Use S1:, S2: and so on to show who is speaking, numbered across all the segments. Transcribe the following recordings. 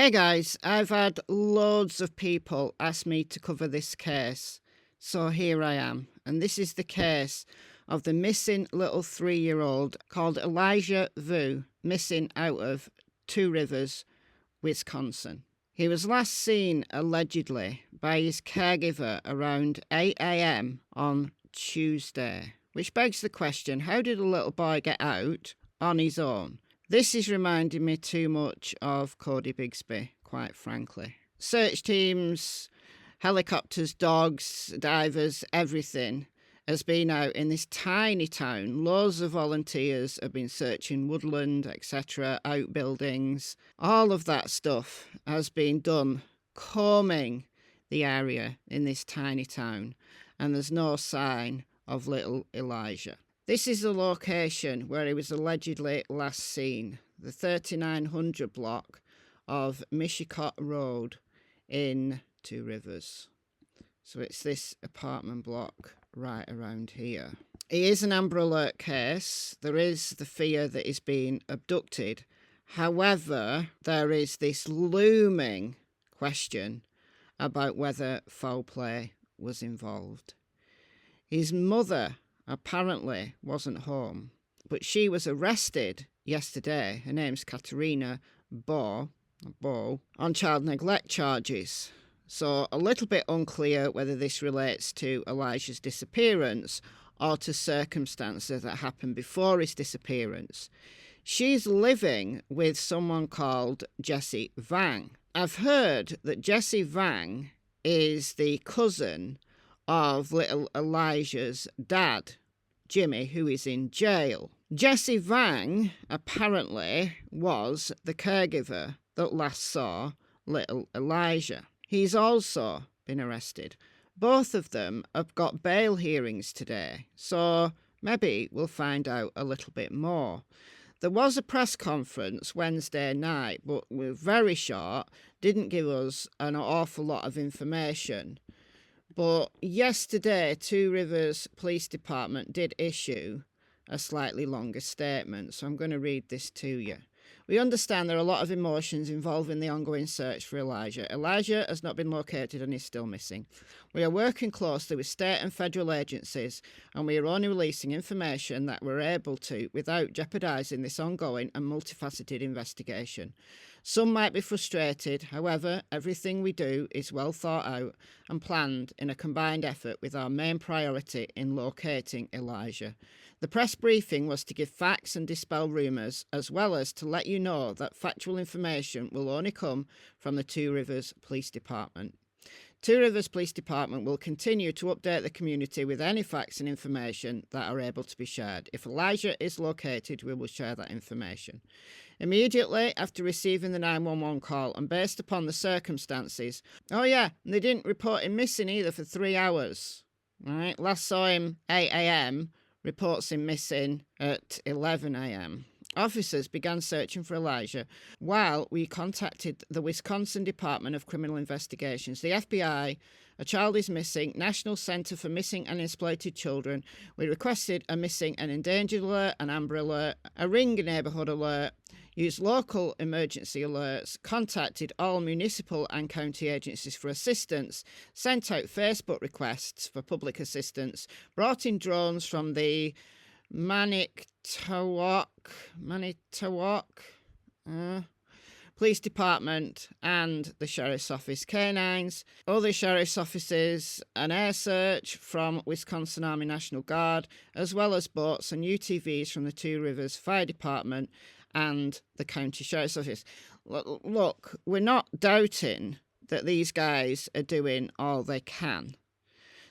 S1: Hey guys, I've had loads of people ask me to cover this case, so here I am. And this is the case of the missing little 3-year-old called Elijah Vue, missing out of Two Rivers, Wisconsin. He was last seen allegedly by his caregiver around 8 a.m. on Tuesday, which begs the question, how did a little boy get out on his own? This is reminding me too much of Cody Bigsby, quite frankly. Search teams, helicopters, dogs, divers, everything has been out in this tiny town. Loads of volunteers have been searching woodland, etc., outbuildings. All of that stuff has been done combing the area in this tiny town, and there's no sign of little Elijah. This is the location where he was allegedly last seen, the 3900 block of Michicot Road in Two Rivers. So it's this apartment block right around here. It is an Amber Alert case. There is the fear that he's been abducted. However, there is this looming question about whether foul play was involved. His mother apparently wasn't home, but she was arrested yesterday. Her name's Katerina Bowe, on child neglect charges. So a little bit unclear whether this relates to Elijah's disappearance or to circumstances that happened before his disappearance. She's living with someone called Jesse Vang. I've heard that Jesse Vang is the cousin of little Elijah's dad, Jimmy, who is in jail. Jesse Vang apparently was the caregiver that last saw little Elijah. He's also been arrested. Both of them have got bail hearings today, so maybe we'll find out a little bit more. There was a press conference Wednesday night, but we're very short, didn't give us an awful lot of information. But yesterday, Two Rivers Police Department did issue a slightly longer statement, so I'm going to read this to you. We understand there are a lot of emotions involved in the ongoing search for Elijah. Elijah has not been located and is still missing. We are working closely with state and federal agencies, and we are only releasing information that we're able to without jeopardising this ongoing and multifaceted investigation. Some might be frustrated, however, everything we do is well thought out and planned in a combined effort with our main priority in locating Elijah. The press briefing was to give facts and dispel rumours, as well as to let you know that factual information will only come from the Two Rivers Police Department. Two Rivers Police Department will continue to update the community with any facts and information that are able to be shared. If Elijah is located, we will share that information. Immediately after receiving the 911 call and based upon the circumstances, they didn't report him missing either for 3 hours. Right, last saw him 8 a.m., reports him missing at 11 a.m. Officers began searching for Elijah while we contacted the Wisconsin Department of Criminal Investigations, the FBI, A Child is Missing, National Center for Missing and Exploited Children. We requested a missing and endangered alert, an Amber Alert, a Ring neighborhood alert, used local emergency alerts, contacted all municipal and county agencies for assistance, sent out Facebook requests for public assistance, brought in drones from the Manitowoc Police Department and the Sheriff's Office canines, other Sheriff's Offices, an air search from Wisconsin Army National Guard, as well as boats and UTVs from the Two Rivers Fire Department and the County Sheriff's Office. Look, we're not doubting that these guys are doing all they can.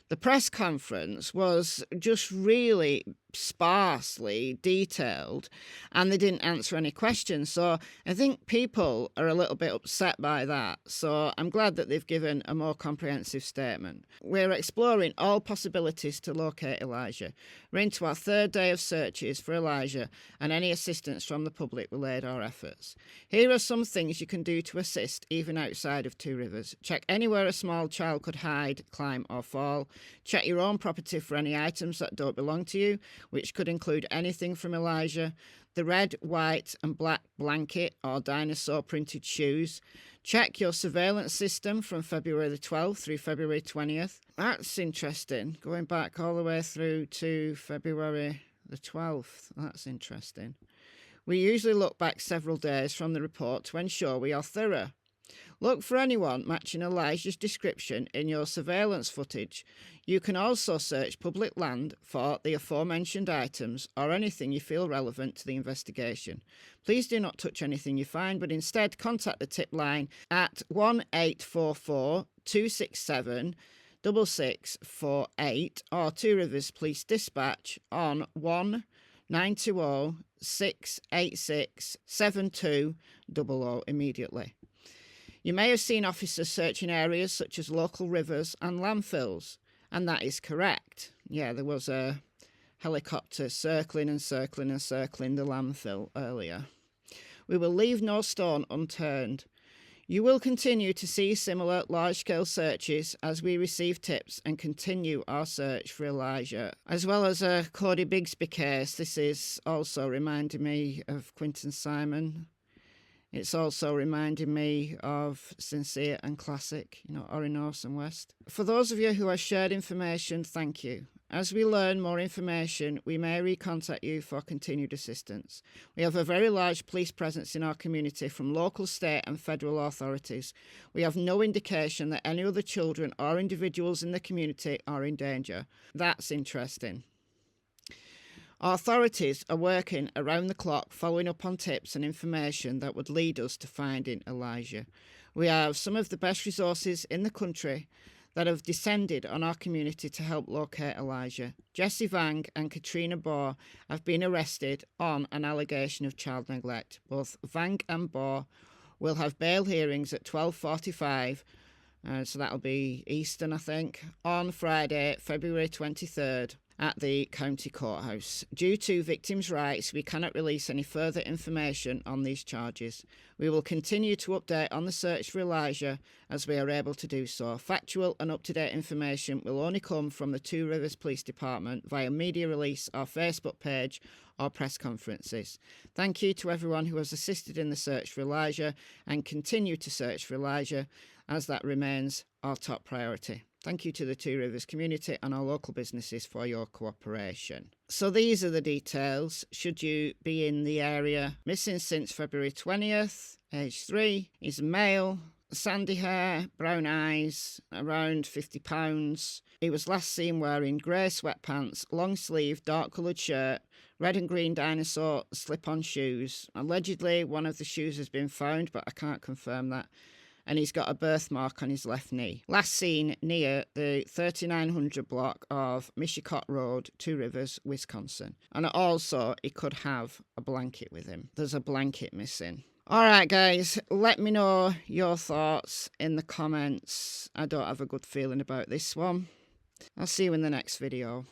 S1: The press conference was just really sparsely detailed and they didn't answer any questions. So I think people are a little bit upset by that. So I'm glad that they've given a more comprehensive statement. We're exploring all possibilities to locate Elijah. We're into our 3rd day of searches for Elijah and any assistance from the public will aid our efforts. Here are some things you can do to assist even outside of Two Rivers. Check anywhere a small child could hide, climb or fall. Check your own property for any items that don't belong to you, which could include anything from Elijah. the red, white and black blanket or dinosaur printed shoes. Check your surveillance system from February the 12th through February 20th. That's interesting. Going back all the way through to February the 12th. That's interesting. We usually look back several days from the report to ensure we are thorough. Look for anyone matching Elijah's description in your surveillance footage. You can also search public land for the aforementioned items or anything you feel relevant to the investigation. Please do not touch anything you find, but instead contact the tip line at 1844 267 6648 or Two Rivers Police Dispatch on 1920 686 7200 immediately. You may have seen officers searching areas such as local rivers and landfills, and that is correct. Yeah, there was a helicopter circling and circling and circling the landfill earlier. We will leave no stone unturned. You will continue to see similar large-scale searches as we receive tips and continue our search for Elijah. As well as a Cody Bigsby case, this is also reminding me of Quinton Simon. It's also reminding me of Sincere and Classic, Ori North and West. For those of you who have shared information, thank you. As we learn more information, we may recontact you for continued assistance. We have a very large police presence in our community from local, state and federal authorities. We have no indication that any other children or individuals in the community are in danger. That's interesting. Authorities are working around the clock following up on tips and information that would lead us to finding Elijah. We have some of the best resources in the country that have descended on our community to help locate Elijah. Jesse Vang and Katrina Baugh have been arrested on an allegation of child neglect. Both Vang and Baugh will have bail hearings at 12:45, so that'll be Eastern, I think, on Friday, February 23rd. At the county courthouse. Due to victims' rights, we cannot release any further information on these charges. We will continue to update on the search for Elijah as we are able to do so. Factual and up-to-date information will only come from the Two Rivers Police Department via media release, our Facebook page or press conferences. Thank you to everyone who has assisted in the search for Elijah and continue to search for Elijah as that remains our top priority. Thank you to the Two Rivers community and our local businesses for your cooperation. So these are the details. Should you be in the area, missing since February 20th, age 3, is male, sandy hair, brown eyes, around 50 pounds. He was last seen wearing grey sweatpants, long sleeve, dark coloured shirt, red and green dinosaur slip-on shoes. Allegedly, one of the shoes has been found, but I can't confirm that. And he's got a birthmark on his left knee. Last seen near the 3900 block of Michicot Road, Two Rivers, Wisconsin. And also, he could have a blanket with him. There's a blanket missing. All right, guys, let me know your thoughts in the comments. I don't have a good feeling about this one. I'll see you in the next video.